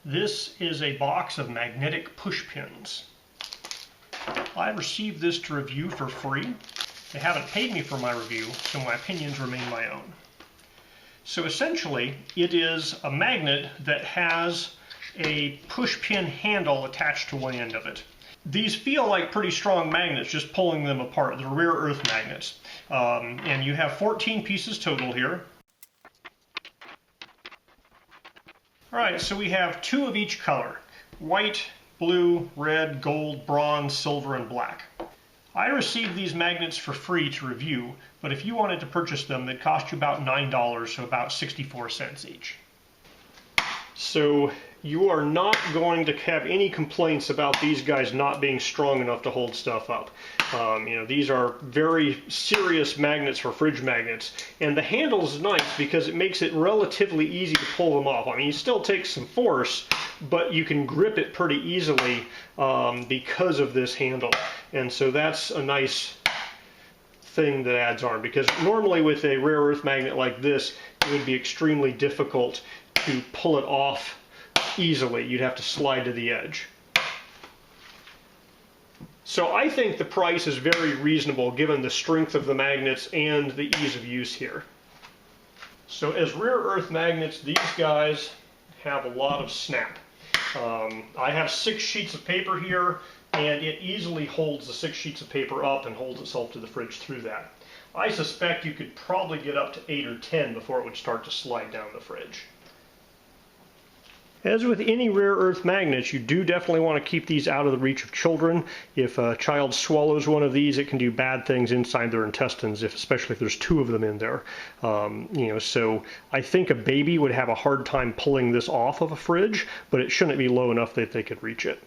This is a box of magnetic push pins. I received this to review for free. They haven't paid me for my review, so my opinions remain my own. So essentially, it is a magnet that has a push pin handle attached to one end of it. These feel like pretty strong magnets, just pulling them apart. They're rare earth magnets. And you have 14 pieces total here. Alright, so we have 2 of each color. White, blue, red, gold, bronze, silver, and black. I received these magnets for free to review, but if you wanted to purchase them, they'd cost you about $9, so about 64 cents each. So you are not going to have any complaints about these guys not being strong enough to hold stuff up. These are very serious magnets for fridge magnets, and the handle is nice because it makes it relatively easy to pull them off. I mean, it still takes some force, but you can grip it pretty easily because of this handle, and so that's a nice thing that adds on, because normally with a rare earth magnet like this, it would be extremely difficult to pull it off easily. You'd have to slide to the edge. So I think the price is very reasonable given the strength of the magnets and the ease of use here. So as rare earth magnets, these guys have a lot of snap. I have 6 sheets of paper here, and it easily holds the 6 sheets of paper up and holds itself to the fridge through that. I suspect you could probably get up to 8 or 10 before it would start to slide down the fridge. As with any rare earth magnets, you do definitely want to keep these out of the reach of children. If a child swallows one of these, it can do bad things inside their intestines, especially if there's 2 of them in there. So I think a baby would have a hard time pulling this off of a fridge, but it shouldn't be low enough that they could reach it.